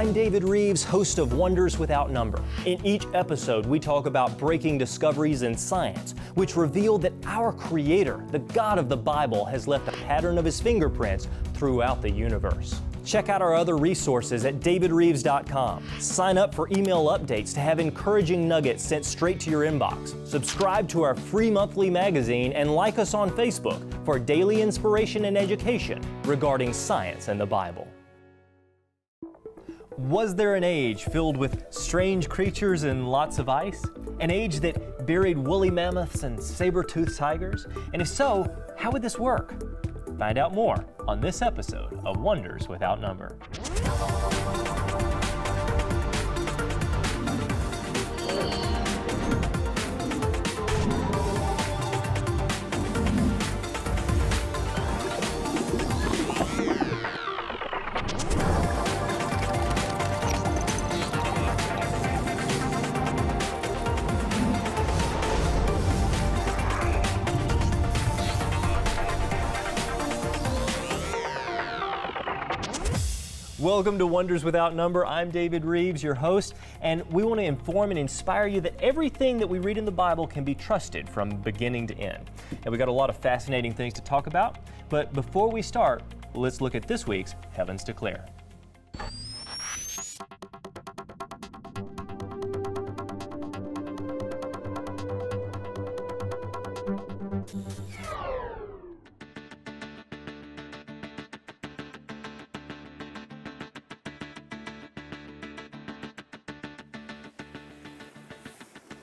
I'm David Rives, host of Wonders Without Number. In each episode, we talk about breaking discoveries in science, which reveal that our Creator, the God of the Bible, has left a pattern of His fingerprints throughout the universe. Check out our other resources at davidrives.com. Sign up for email updates to have encouraging nuggets sent straight to your inbox. Subscribe to our free monthly magazine and like us on Facebook for daily inspiration and education regarding science and the Bible. Was there an age filled with strange creatures and lots of ice? An age that buried woolly mammoths and saber-toothed tigers? And if so, how would this work? Find out more on this episode of Wonders Without Number. Welcome to Wonders Without Number. I'm David Rives, your host, and we want to inform and inspire you that everything that we read in the Bible can be trusted from beginning to end. And we got a lot of fascinating things to talk about, but before we start, let's look at this week's Heavens Declare.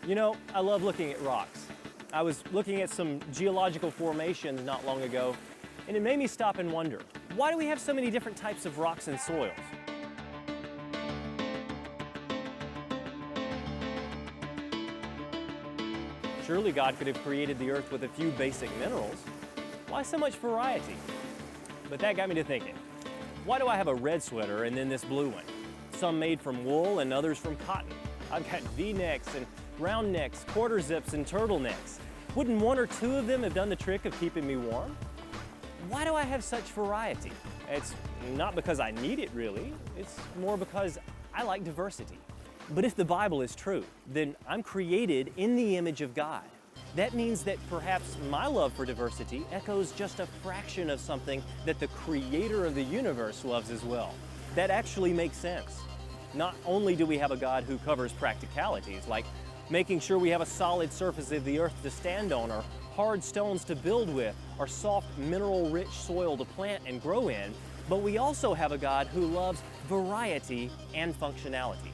You know, I love looking at rocks. I was looking at some geological formations not long ago, and it made me stop and wonder, why do we have so many different types of rocks and soils? Surely God could have created the earth with a few basic minerals. Why so much variety? But that got me to thinking, why do I have a red sweater and then this blue one? Some made from wool and others from cotton. I've got V-necks and round necks, quarter zips, and turtlenecks. Wouldn't one or two of them have done the trick of keeping me warm? Why do I have such variety? It's not because I need it really, it's more because I like diversity. But if the Bible is true, then I'm created in the image of God. That means that perhaps my love for diversity echoes just a fraction of something that the Creator of the universe loves as well. That actually makes sense. Not only do we have a God who covers practicalities, like making sure we have a solid surface of the earth to stand on, or hard stones to build with, or soft mineral-rich soil to plant and grow in, but we also have a God who loves variety and functionality.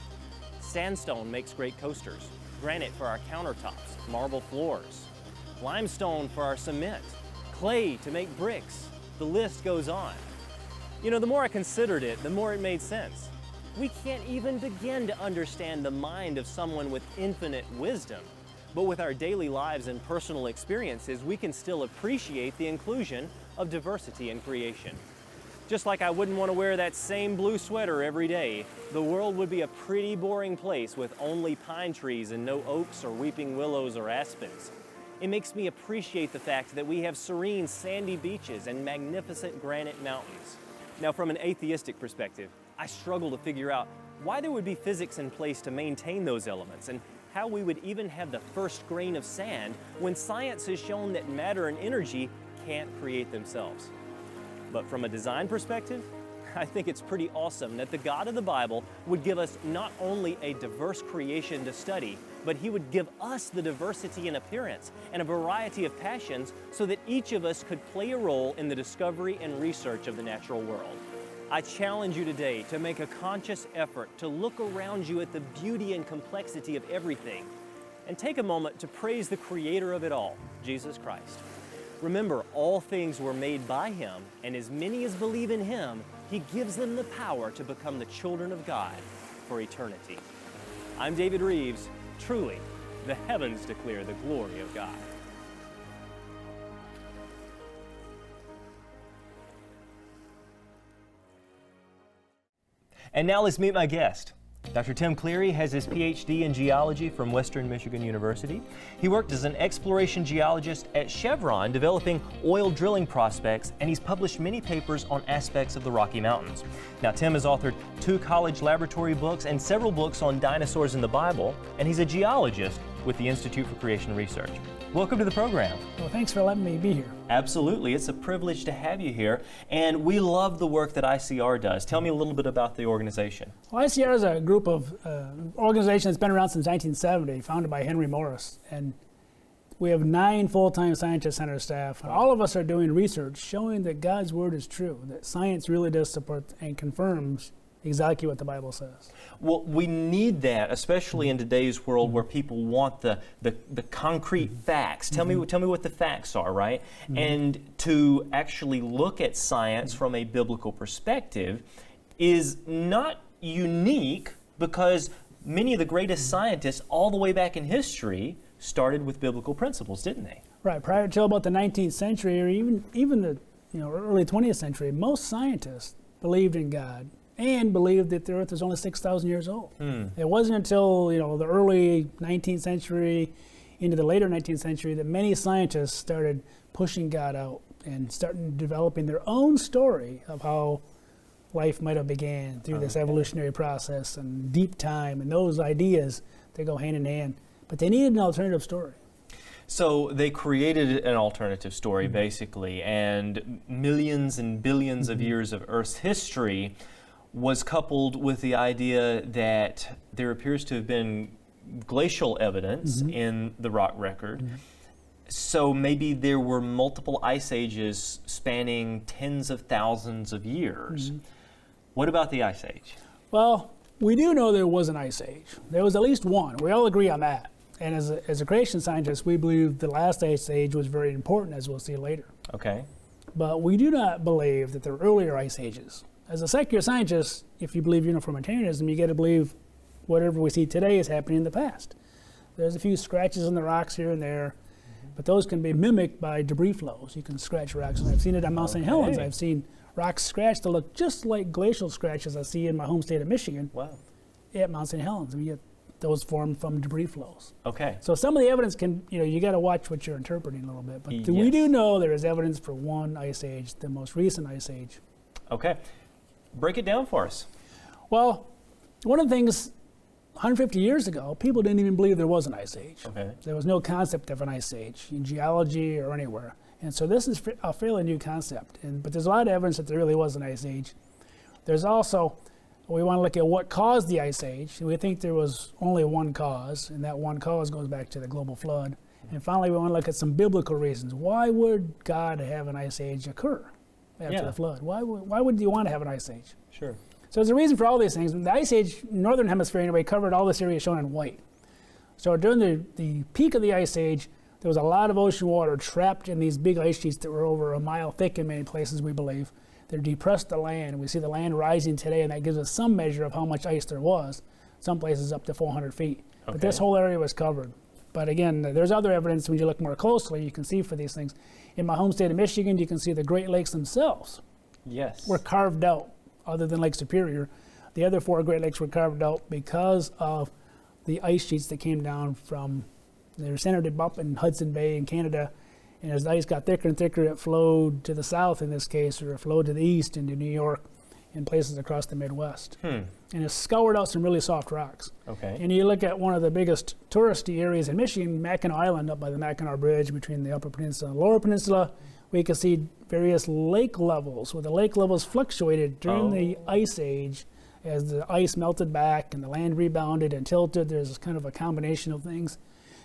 Sandstone makes great coasters, granite for our countertops, marble floors, limestone for our cement, clay to make bricks. The list goes on. You know, the more I considered it, the more it made sense. We can't even begin to understand the mind of someone with infinite wisdom. But with our daily lives and personal experiences, we can still appreciate the inclusion of diversity in creation. Just like I wouldn't want to wear that same blue sweater every day, the world would be a pretty boring place with only pine trees and no oaks or weeping willows or aspens. It makes me appreciate the fact that we have serene sandy beaches and magnificent granite mountains. Now, from an atheistic perspective, I struggle to figure out why there would be physics in place to maintain those elements and how we would even have the first grain of sand when science has shown that matter and energy can't create themselves. But from a design perspective, I think it's pretty awesome that the God of the Bible would give us not only a diverse creation to study, but He would give us the diversity in appearance and a variety of passions so that each of us could play a role in the discovery and research of the natural world. I challenge you today to make a conscious effort to look around you at the beauty and complexity of everything and take a moment to praise the Creator of it all, Jesus Christ. Remember, all things were made by Him, and as many as believe in Him, He gives them the power to become the children of God for eternity. I'm David Rives. Truly, the heavens declare the glory of God. And now let's meet my guest. Dr. Tim Clarey has his PhD in geology from Western Michigan University. He worked as an exploration geologist at Chevron, developing oil drilling prospects, and he's published many papers on aspects of the Rocky Mountains. Now, Tim has authored 2 college laboratory books and several books on dinosaurs in the Bible, and he's a geologist with the Institute for Creation Research. Welcome to the program. Well, thanks for letting me be here. Absolutely. It's a privilege to have you here, and we love the work that ICR does. Tell me a little bit about the organization. Well, ICR is a group of organization that's been around since 1970, founded by Henry Morris, and we have 9 full-time scientists on our staff, and all of us are doing research showing that God's Word is true, that science really does support and confirms exactly what the Bible says. Well, we need that, especially in today's world where people want the concrete facts. Tell me what the facts are, right? And to actually look at science from a biblical perspective is not unique, because many of the greatest scientists all the way back in history started with biblical principles, didn't they? Right. Prior to about the 19th century, or even the early 20th century, most scientists believed in God and believed that the Earth is only 6,000 years old. It wasn't until the early 19th century into the later 19th century that many scientists started pushing God out and starting developing their own story of how life might have began through this evolutionary process and deep time, and those ideas, they go hand in hand. But they needed an alternative story. So they created an alternative story, basically, and millions and billions of years of Earth's history was coupled with the idea that there appears to have been glacial evidence in the rock record. So maybe there were multiple ice ages spanning tens of thousands of years. What about the ice age? Well, we do know there was an ice age. There was at least one. We all agree on that. And as a creation scientist, we believe the last ice age was very important, as we'll see later. Okay. But we do not believe that there were earlier ice ages. As a secular scientist, if you believe uniformitarianism, you got to believe whatever we see today is happening in the past. There's a few scratches in the rocks here and there, but those can be mimicked by debris flows. You can scratch rocks, and I've seen it on Mount St. Helens. I've seen rocks scratched that look just like glacial scratches I see in my home state of Michigan. Wow. At Mount St. Helens. And those formed from debris flows. Okay. So some of the evidence can, you got to watch what you're interpreting a little bit. But Yes. we do know there is evidence for one ice age, the most recent ice age. Okay. Break it down for us. Well, one of the things 150 years ago, people didn't even believe there was an ice age. Okay. There was no concept of an ice age in geology or anywhere. And so this is a fairly new concept. But there's a lot of evidence that there really was an ice age. There's also, we want to look at what caused the ice age. We think there was only one cause, and that one cause goes back to the global flood. And finally, we want to look at some biblical reasons. Why would God have an ice age occur after the flood? Why would you want to have an ice age? Sure. So there's a reason for all these things. The ice age, northern hemisphere anyway, covered all this area shown in white. So during the peak of the ice age, there was a lot of ocean water trapped in these big ice sheets that were over a mile thick in many places, we believe. They depressed the land. We see the land rising today, and that gives us some measure of how much ice there was. Some places up to 400 feet. Okay. But this whole area was covered. But again, there's other evidence when you look more closely, you can see for these things. In my home state of Michigan, you can see the Great Lakes themselves were carved out, other than Lake Superior. The other 4 Great Lakes were carved out because of the ice sheets that came down from, they were centered up in Hudson Bay in Canada. And as the ice got thicker and thicker, it flowed to the south in this case, or it flowed to the east into New York and places across the Midwest. And it scoured out some really soft rocks. Okay. And you look at one of the biggest touristy areas in Michigan, Mackinac Island, up by the Mackinac Bridge between the Upper Peninsula and Lower Peninsula, we can see various lake levels, where the lake levels fluctuated during the ice age as the ice melted back and the land rebounded and tilted. There's kind of a combination of things.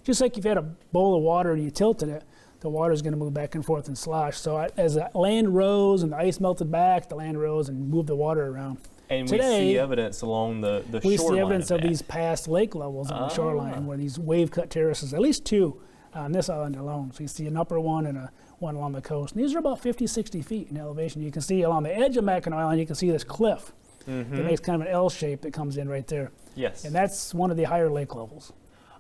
Just like if you had a bowl of water and you tilted it, the water is going to move back and forth and slosh. So as the land rose and the ice melted back, the land rose and moved the water around. And today, we see evidence along the shoreline. We see evidence of that. these past lake levels on the shoreline, where these wave-cut terraces, at least 2 on this island alone. So you see an upper one and one along the coast. And these are about 50, 60 feet in elevation. You can see along the edge of Mackinac Island, you can see this cliff that makes kind of an L shape that comes in right there. Yes. And that's one of the higher lake levels.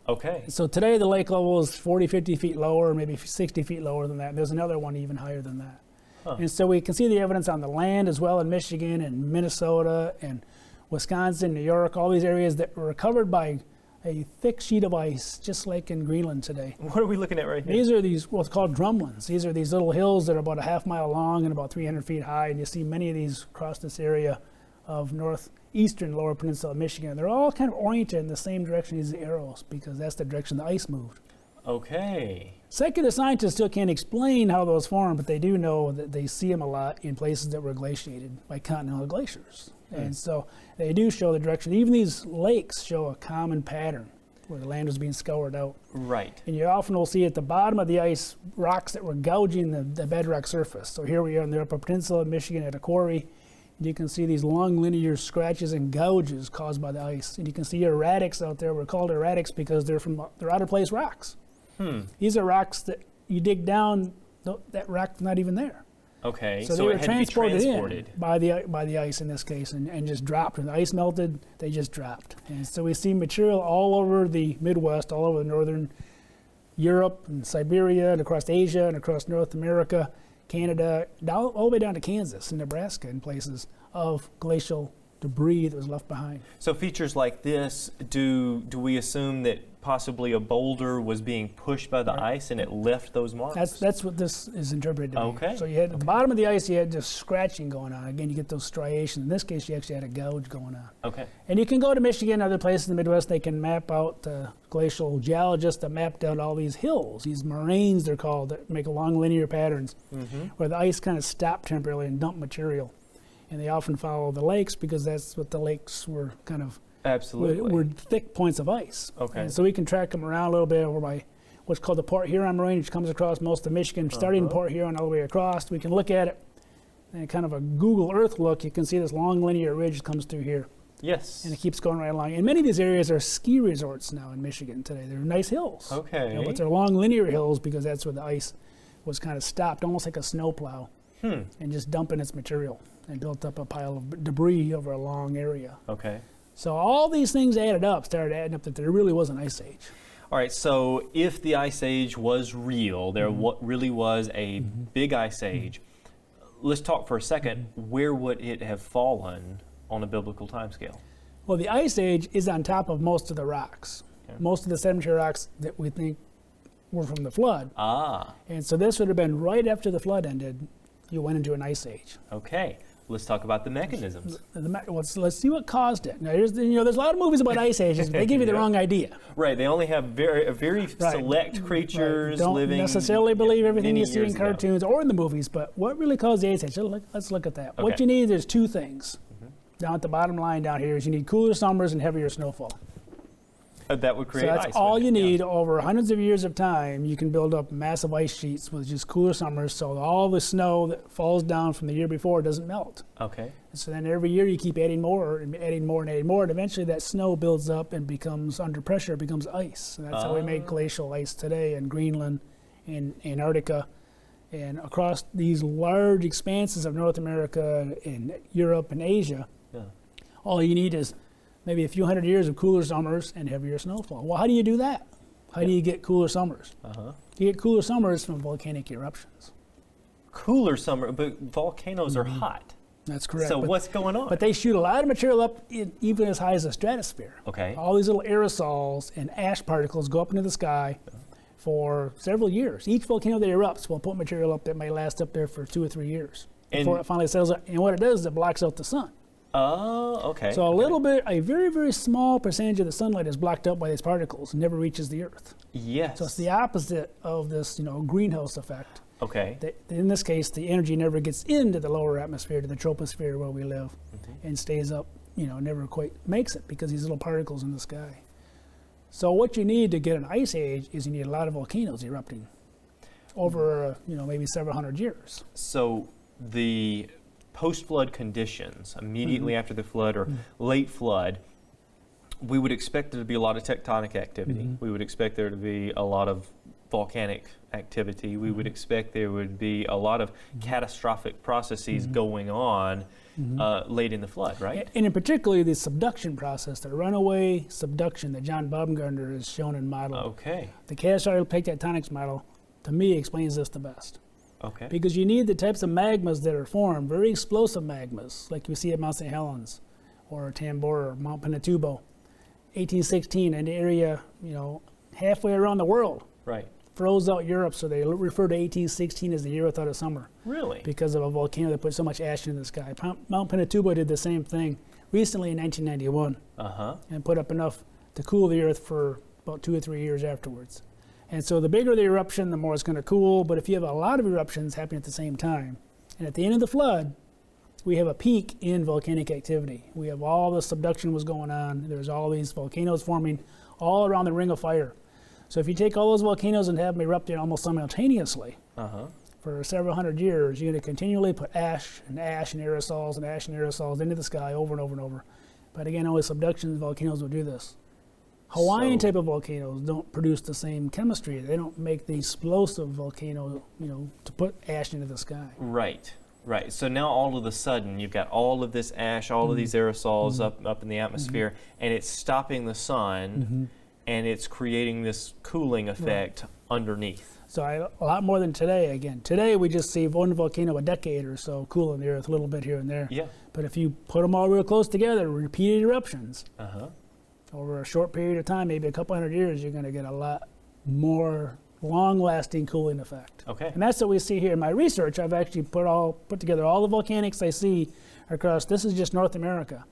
Okay. So today the lake level is 40, 50 feet lower, maybe 60 feet lower than that. There's another one even higher than that. And so we can see the evidence on the land as well in Michigan and Minnesota, and Wisconsin, New York, all these areas that were covered by a thick sheet of ice, just like in Greenland today. What are we looking at right here? These are what's called drumlins. These are these little hills that are about a half mile long and about 300 feet high, and you see many of these across this area of northeastern Lower Peninsula of Michigan. They're all kind of oriented in the same direction as the arrows because that's the direction the ice moved. Okay. Secular scientists still can't explain how those formed, but they do know that they see them a lot in places that were glaciated by continental glaciers. And so they do show the direction. Even these lakes show a common pattern where the land was being scoured out. Right. And you often will see at the bottom of the ice rocks that were gouging the bedrock surface. So here we are in the Upper Peninsula of Michigan at a quarry. And you can see these long linear scratches and gouges caused by the ice. And you can see erratics out there. We're called erratics because they're out of place rocks. These are rocks that you dig down, that rock's not even there. Okay, So they were it had to be transported in by the ice in this case and just dropped. When the ice melted, they just dropped. And so we see material all over the Midwest, all over northern Europe and Siberia and across Asia and across North America, Canada, all the way down to Kansas and Nebraska in places of glacial debris that was left behind. So features like this, do we assume that possibly a boulder was being pushed by the ice and it left those marks? That's what this is interpreted to be. Okay. So you had at the bottom of the ice, you had just scratching going on. Again, you get those striations. In this case, you actually had a gouge going on. Okay. And you can go to Michigan and other places in the Midwest. They can map out glacial geologists that mapped out all these hills, these moraines they're called, that make long linear patterns where the ice kind of stopped temporarily and dumped material. And they often follow the lakes because that's what the lakes were kind of. Absolutely. Were thick points of ice. Okay. And so we can track them around a little bit over by what's called the Port Huron moraine, which comes across most of Michigan, starting in Port Huron all the way across. We can look at it, and kind of a Google Earth look, you can see this long linear ridge that comes through here. Yes. And it keeps going right along. And many of these areas are ski resorts now in Michigan today. They're nice hills. Okay. But they're long linear hills because that's where the ice was kind of stopped, almost like a snowplow, and just dumping its material and built up a pile of debris over a long area. Okay. So all these things started adding up that there really was an ice age. All right, so if the ice age was real, there really was a big ice age, let's talk for a second, where would it have fallen on a biblical timescale? Well, the ice age is on top of most of the rocks. Okay. Most of the sedimentary rocks that we think were from the flood. Ah. And so this would have been right after the flood ended, you went into an ice age. Okay. Let's talk about the mechanisms. Let's see what caused it. Now, there's a lot of movies about ice ages, but they give you the wrong idea. Right, they only have very select creatures Don't living. Don't necessarily believe everything many you see in years ago. cartoons or in the movies, but what really caused the ice age? Let's look at that. Okay. What you need is two things. Down at the bottom line down here is you need cooler summers and heavier snowfall. That would create So that's ice. all wouldn't you it? need. Over hundreds of years of time, you can build up massive ice sheets with just cooler summers, so all the snow that falls down from the year before doesn't melt. Okay. And so then every year you keep adding more and adding more and adding more, and eventually that snow builds up and becomes under pressure, becomes ice. And that's how we make glacial ice today in Greenland, in Antarctica, and across these large expanses of North America and Europe and Asia. Yeah. All you need is maybe a few hundred years of cooler summers and heavier snowfall. Well, how do you do that? How do you get cooler summers? You get cooler summers from volcanic eruptions. Cooler summer, but volcanoes are hot. That's correct. So what's going on? But they shoot a lot of material up even as high as the stratosphere. Okay. All these little aerosols and ash particles go up into the sky for several years. Each volcano that erupts will put material up that may last up there for 2 or 3 years before it finally settles up. And what it does is it blocks out the sun. Oh, okay. So a very, very small percentage of the sunlight is blocked out by these particles and never reaches the Earth. Yes. So it's the opposite of this, greenhouse effect. Okay. In this case, the energy never gets into the lower atmosphere, to the troposphere where we live, and stays up, never quite makes it because these little particles in the sky. So what you need to get an ice age is you need a lot of volcanoes erupting over, maybe several hundred years. So the post-flood conditions, immediately after the flood or late flood, we would expect there to be a lot of tectonic activity. We would expect there to be a lot of volcanic activity. We would expect there would be a lot of catastrophic processes going on late in the flood, right? And in particular, the subduction process, the runaway subduction that John Baumgartner has shown and modeled. Okay. The catastrophic plate tectonics model, to me, explains this the best. Okay. Because you need the types of magmas that are formed, very explosive magmas, like you see at Mount St. Helens, or Tambora or Mount Pinatubo. 1816, an area, halfway around the world. Right. Froze out Europe, so they refer to 1816 as the year without a summer. Really? Because of a volcano that put so much ash into the sky. Mount Pinatubo did the same thing recently in 1991 and put up enough to cool the earth for about 2 or 3 years afterwards. And so the bigger the eruption, the more it's going to cool. But if you have a lot of eruptions happening at the same time, and at the end of the flood, we have a peak in volcanic activity. We have all the subduction was going on. There's all these volcanoes forming all around the Ring of Fire. So if you take all those volcanoes and have them erupting almost simultaneously for several hundred years, you're going to continually put ash and aerosols and ash and aerosols into the sky over and over and over. But again, only subduction volcanoes will do this. Hawaiian type of volcanoes don't produce the same chemistry. They don't make the explosive volcano, to put ash into the sky. Right. Right. So now all of a sudden you've got all of this ash, all of these aerosols up in the atmosphere, and it's stopping the sun, and it's creating this cooling effect underneath. So a lot more than today. Again, today we just see one volcano a decade or so cooling the earth a little bit here and there. Yeah. But if you put them all real close together, repeated eruptions, over a short period of time, maybe a couple hundred years, you're going to get a lot more long-lasting cooling effect. Okay. And that's what we see here in my research. I've actually put together all the volcanics I see across. This is just North America,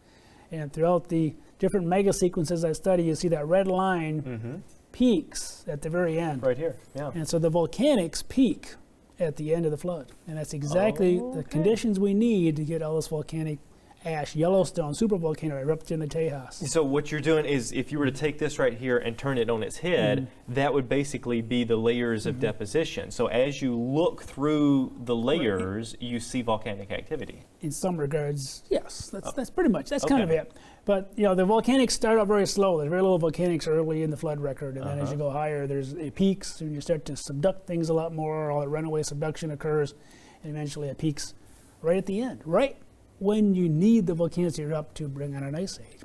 and throughout the different mega sequences I study, you see that red line peaks at the very end. Right here. Yeah. And so the volcanics peak at the end of the flood, and that's exactly the conditions we need to get all this volcanic ash, Yellowstone supervolcano erupted in the Tejas. So what you're doing is, if you were to take this right here and turn it on its head, that would basically be the layers of deposition. So as you look through the layers, you see volcanic activity. In some regards, yes. That's pretty much, that's kind of it. But, the volcanics start out very slow. There's very little volcanics early in the flood record, and then as you go higher, it peaks, and you start to subduct things a lot more. All the runaway subduction occurs, and eventually it peaks right at the end, right when you need the volcanoes to erupt to bring on an ice age.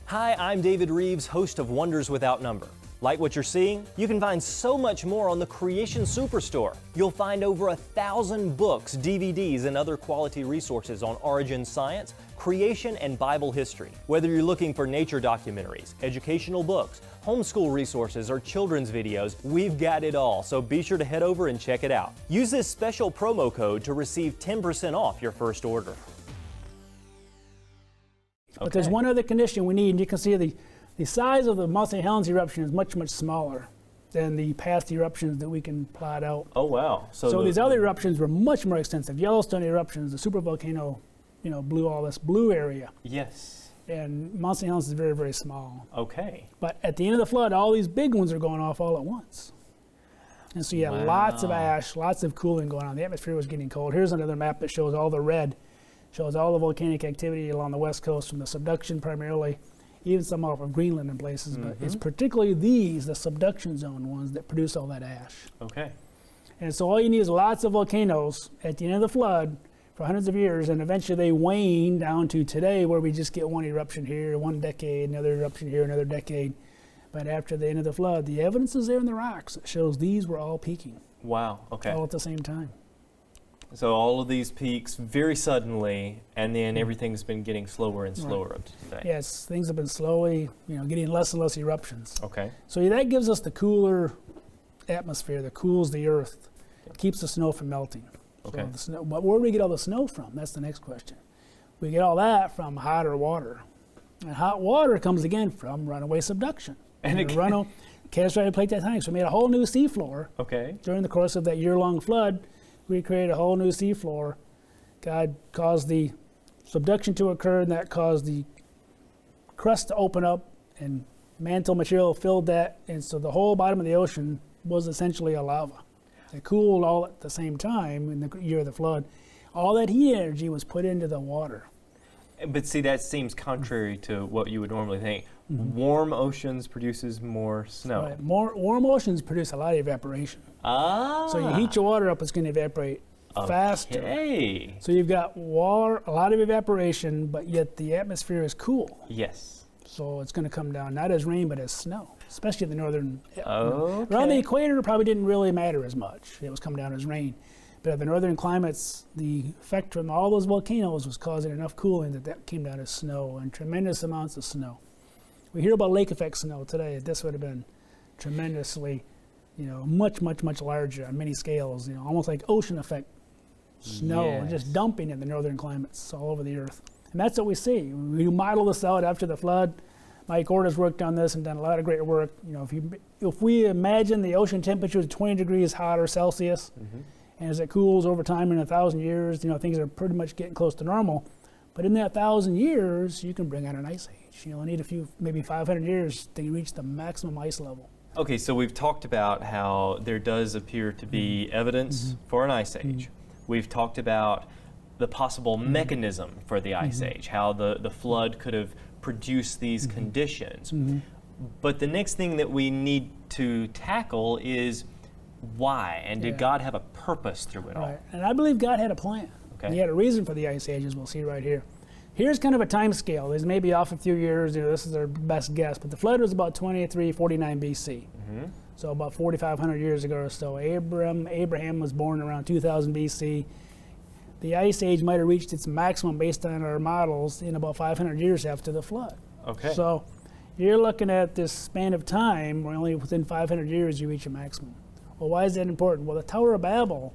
Hi, I'm David Rives, host of Wonders Without Number. Like what you're seeing? You can find so much more on the Creation Superstore. You'll find over 1,000 books, DVDs, and other quality resources on origin science, creation, and Bible history. Whether you're looking for nature documentaries, educational books, homeschool resources, or children's videos, we've got it all, so be sure to head over and check it out. Use this special promo code to receive 10% off your first order. But there's one other condition we need, and you can see the size of the Mount St. Helens eruption is much, much smaller than the past eruptions that we can plot out. Oh, wow. So these other eruptions were much more extensive. Yellowstone eruptions, the supervolcano, blew all this blue area. Yes. And Mount St. Helens is very, very small. Okay. But at the end of the flood, all these big ones are going off all at once. And so you have lots of ash, lots of cooling going on. The atmosphere was getting cold. Here's another map that shows all the red, shows all the volcanic activity along the west coast from the subduction primarily, even some off of Greenland in places, but it's particularly the subduction zone ones that produce all that ash. Okay. And so all you need is lots of volcanoes at the end of the flood for hundreds of years, and eventually they wane down to today where we just get one eruption here, one decade, another eruption here, another decade. But after the end of the flood, the evidence is there in the rocks that shows these were all peaking. Wow, okay. All at the same time. So all of these peaks very suddenly, and then everything's been getting slower and slower up to today. Yes, things have been slowly, getting less and less eruptions. Okay. So that gives us the cooler atmosphere that cools the earth, keeps the snow from melting. Okay. So the snow, but where do we get all the snow from? That's the next question. We get all that from hotter water. And hot water comes again from runaway subduction. And catastrophic plate tectonics. So we made a whole new seafloor. Okay. During the course of that year-long flood, we created a whole new seafloor. God caused the subduction to occur, and that caused the crust to open up, and mantle material filled that, and so the whole bottom of the ocean was essentially a lava. It cooled all at the same time in the year of the flood. All that heat energy was put into the water. But see, that seems contrary to what you would normally think. Warm oceans produces more snow. Right. Warm oceans produce a lot of evaporation. So you heat your water up, it's going to evaporate faster. So you've got water, a lot of evaporation, but yet the atmosphere is cool. Yes. So it's going to come down not as rain, but as snow, especially in the northern. Okay. Around the equator, it probably didn't really matter as much. It was coming down as rain. But at the northern climates, the effect from all those volcanoes was causing enough cooling that came down as snow, and tremendous amounts of snow. We hear about lake effect snow today. This would have been tremendously, much, much, much larger on many scales, almost like ocean effect snow, Yes. just dumping in the northern climates all over the earth. And that's what we see. We model this out after the flood. Mike Orta's worked on this and done a lot of great work. If we imagine the ocean temperature is 20 degrees hotter Celsius, and as it cools over time in 1,000 years, things are pretty much getting close to normal. But in that 1,000 years, you can bring on an ice age. You'll need maybe 500 years to reach the maximum ice level. Okay, so we've talked about how there does appear to be evidence for an ice age. We've talked about the possible mechanism for the ice age, how the flood could have produced these conditions. But the next thing that we need to tackle is why, and did God have a purpose through it all? Right, and I believe God had a plan. Okay. And he had a reason for the ice ages, we'll see right here. Here's kind of a time scale. There's maybe off a few years, this is our best guess, but the flood was about 2349 BC. So about 4,500 years ago or so. Abraham was born around 2000 BC. The ice age might have reached its maximum based on our models in about 500 years after the flood. Okay. So you're looking at this span of time where only within 500 years you reach a maximum. Well, why is that important? Well, the Tower of Babel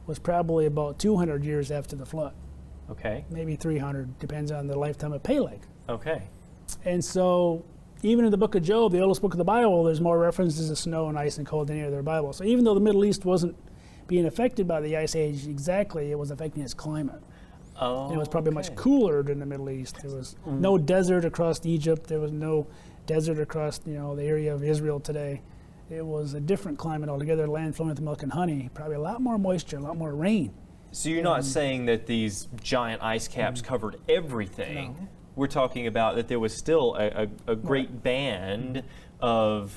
was probably about 200 years after the flood. Okay. Maybe 300, depends on the lifetime of Peleg. Okay. And so even in the book of Job, the oldest book of the Bible, there's more references to snow and ice and cold than any other Bible. So even though the Middle East wasn't being affected by the ice age exactly, it was affecting its climate. Oh, And it was probably much cooler than the Middle East. There was no desert across Egypt. There was no desert across the area of Israel today. It was a different climate altogether, land flowing with milk and honey, probably a lot more moisture, a lot more rain. So you're not saying that these giant ice caps covered everything. No. We're talking about that there was still a great band of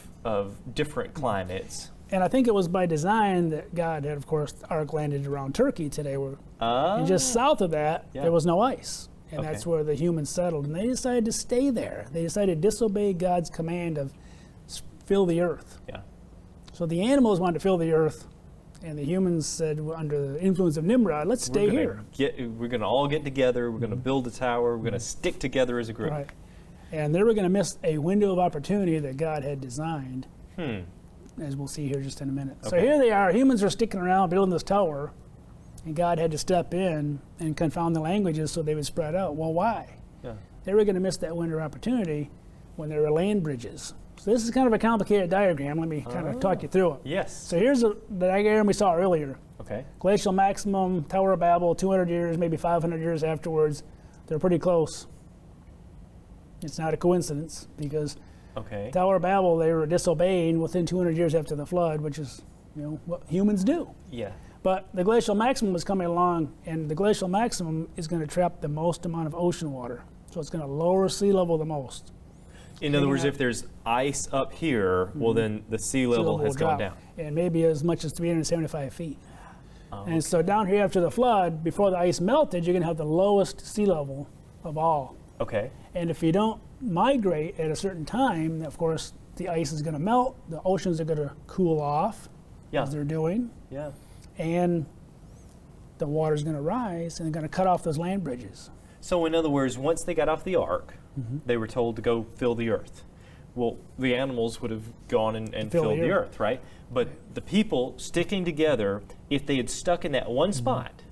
different climates. And I think it was by design that God had, of course, arc landed around Turkey today, and just south of that, there was no ice. And that's where the humans settled. And they decided to stay there. They decided to disobey God's command of fill the earth. Yeah. So the animals wanted to fill the earth, and the humans said, under the influence of Nimrod, let's stay here. We're going to all get together. We're going to build a tower. We're going to stick together as a group. Right. And they were going to miss a window of opportunity that God had designed, as we'll see here just in a minute. So here they are. Humans are sticking around building this tower, and God had to step in and confound the languages so they would spread out. Well, why? Yeah. They were going to miss that window of opportunity when there were land bridges. So this is kind of a complicated diagram. Let me kind of talk you through it. Yes. So here's the diagram we saw earlier. Okay. Glacial maximum, Tower of Babel, 200 years, maybe 500 years afterwards. They're pretty close. It's not a coincidence because Tower of Babel, they were disobeying within 200 years after the flood, which is what humans do. Yeah. But the glacial maximum was coming along, and the glacial maximum is going to trap the most amount of ocean water. So it's going to lower sea level the most. In other words, if there's ice up here, well, then the sea level has gone down. And maybe as much as 375 feet. And so down here after the flood, before the ice melted, you're going to have the lowest sea level of all. Okay. And if you don't migrate at a certain time, of course, the ice is going to melt, the oceans are going to cool off, as they're doing, and the water's going to rise, and they're going to cut off those land bridges. So in other words, once they got off the ark, they were told to go fill the earth. Well, the animals would have gone and filled the earth, right? But the people sticking together, if they had stuck in that one spot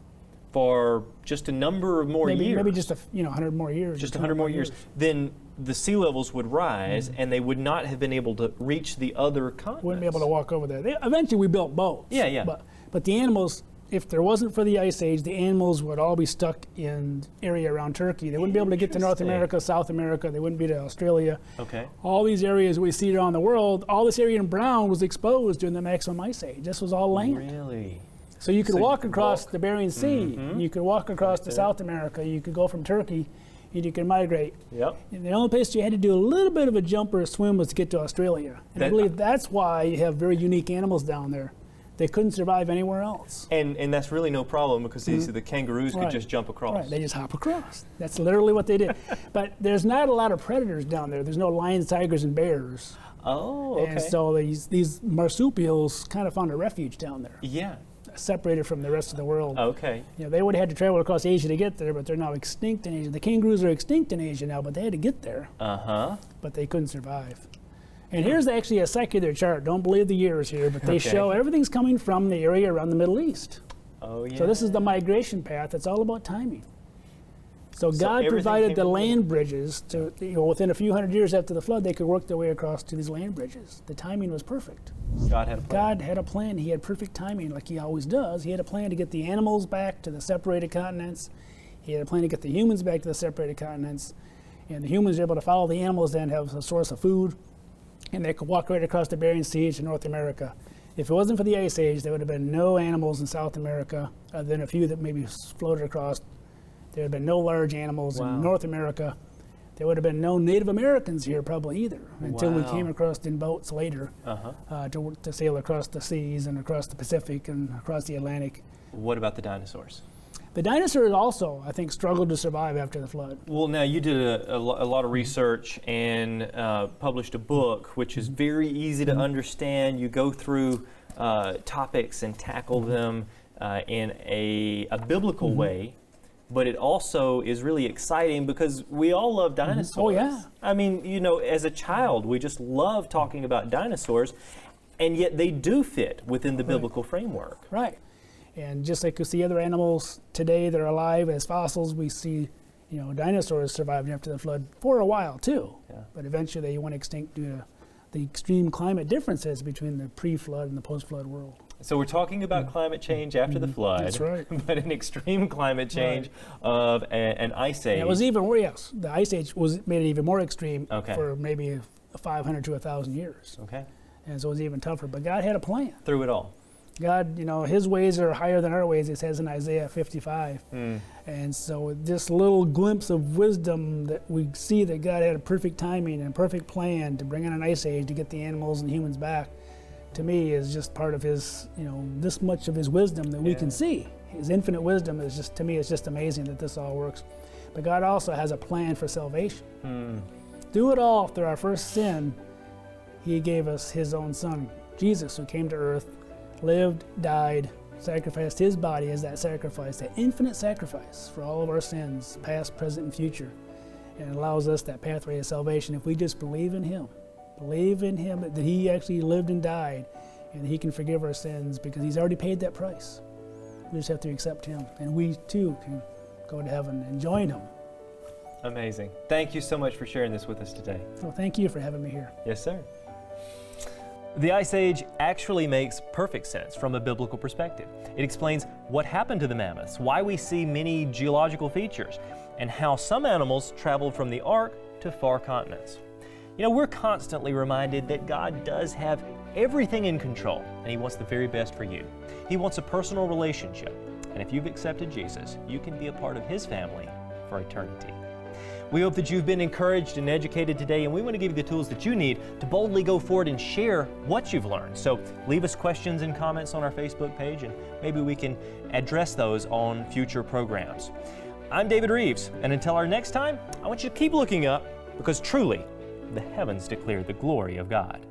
for just a number of more years, maybe just 100 more years, just 100 more years, then the sea levels would rise, and they would not have been able to reach the other continents. Wouldn't be able to walk over there. Eventually, we built boats. Yeah. But the animals, if there wasn't for the ice age, the animals would all be stuck in area around Turkey. They wouldn't be able to get to North America, South America. They wouldn't be to Australia. Okay. All these areas we see around the world, all this area in brown was exposed during the maximum ice age. This was all land. Really? So you could walk across the Bering Sea. You could walk across to South America. You could go from Turkey, and you could migrate. Yep. And the only place you had to do a little bit of a jump or a swim was to get to Australia. And I believe that's why you have very unique animals down there. They couldn't survive anywhere else. And that's really no problem because the kangaroos could just jump across. Right, they just hop across. That's literally what they did. But there's not a lot of predators down there. There's no lions, tigers, and bears. Oh, okay. And so these marsupials kind of found a refuge down there. Yeah. separated from the rest of the world. Okay. You know, they would have had to travel across Asia to get there, but they're now extinct in Asia. The kangaroos are extinct in Asia now, but they had to get there. But they couldn't survive. And here's actually a secular chart. Don't believe the years here, but they show everything's coming from the area around the Middle East. Oh, yeah. So this is the migration path. It's all about timing. So God provided the land bridges to, you know, within a few hundred years after the flood, they could work their way across to these land bridges. The timing was perfect. God had a plan. God had a plan. He had perfect timing, like he always does. He had a plan to get the animals back to the separated continents. He had a plan to get the humans back to the separated continents. And the humans were able to follow the animals, then have a source of food. And they could walk right across the Bering Sea to North America. If it wasn't for the Ice Age, there would have been no animals in South America, other than a few that maybe floated across. There would have been no large animals in North America. There would have been no Native Americans here probably either, until we came across in boats later to sail across the seas and across the Pacific and across the Atlantic. What about the dinosaurs? The dinosaurs also, I think, struggled to survive after the flood. Well, now you did a lot of research and published a book, which is very easy to understand. You go through topics and tackle them in a biblical way, but it also is really exciting because we all love dinosaurs. Oh, yeah. I mean, you know, as a child, we just love talking about dinosaurs, and yet they do fit within the biblical framework. Right. And just like you see other animals today that are alive as fossils, we see, you know, dinosaurs survived after the flood for a while too. Yeah. But eventually they went extinct due to the extreme climate differences between the pre-flood and the post-flood world. So we're talking about climate change after the flood. That's right. But an extreme climate change of an ice age. And it was even worse. Yes, the ice age made it even more extreme for maybe 500 to 1,000 years. Okay. And so it was even tougher. But God had a plan. Through it all. God, you know, his ways are higher than our ways, it says in Isaiah 55. And so this little glimpse of wisdom that we see that God had a perfect timing and perfect plan to bring in an ice age to get the animals and humans back, to me is just part of his, you know, this much of his wisdom that we can see. His infinite wisdom is just, to me, it's just amazing that this all works. But God also has a plan for salvation. Through it all, through our first sin, he gave us his own son, Jesus, who came to earth, lived, died, sacrificed his body as that sacrifice, that infinite sacrifice for all of our sins, past, present, and future. And it allows us that pathway to salvation if we just believe in him that he actually lived and died, and he can forgive our sins because he's already paid that price. We just have to accept him, and we too can go to heaven and join him. Amazing. Thank you so much for sharing this with us today. Well, thank you for having me here. Yes, sir. The Ice Age actually makes perfect sense from a biblical perspective. It explains what happened to the mammoths, why we see many geological features, and how some animals traveled from the Ark to far continents. You know, we're constantly reminded that God does have everything in control, and he wants the very best for you. He wants a personal relationship, and if you've accepted Jesus, you can be a part of his family for eternity. We hope that you've been encouraged and educated today, and we want to give you the tools that you need to boldly go forward and share what you've learned. So leave us questions and comments on our Facebook page, and maybe we can address those on future programs. I'm David Rives, and until our next time, I want you to keep looking up, because truly, the heavens declare the glory of God.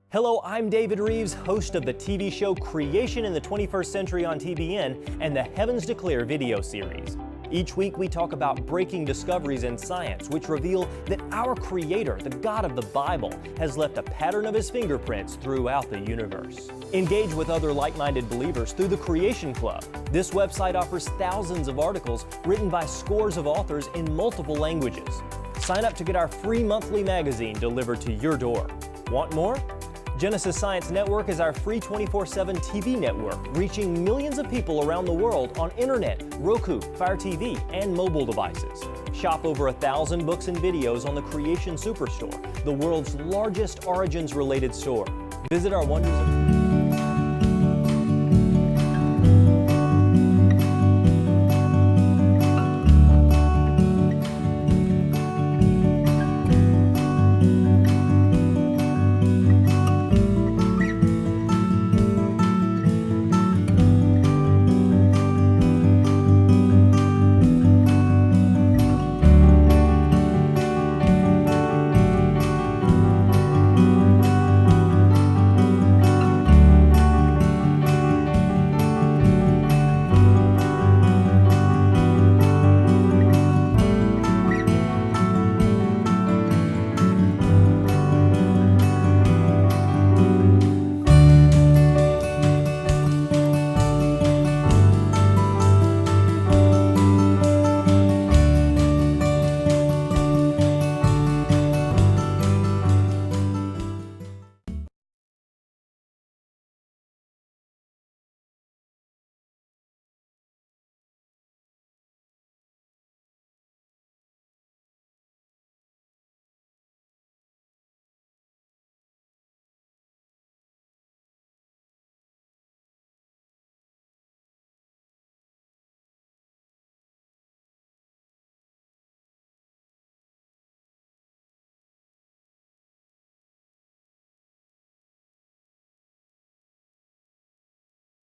Hello, I'm David Rives, host of the TV show Creation in the 21st Century on TBN and the Heavens Declare video series. Each week we talk about breaking discoveries in science which reveal that our Creator, the God of the Bible, has left a pattern of his fingerprints throughout the universe. Engage with other like-minded believers through the Creation Club. This website offers thousands of articles written by scores of authors in multiple languages. Sign up to get our free monthly magazine delivered to your door. Want more? Genesis Science Network is our free 24/7 TV network, reaching millions of people around the world on internet, Roku, Fire TV, and mobile devices. Shop over 1,000 books and videos on the Creation Superstore, the world's largest origins-related store. Visit our Wonders of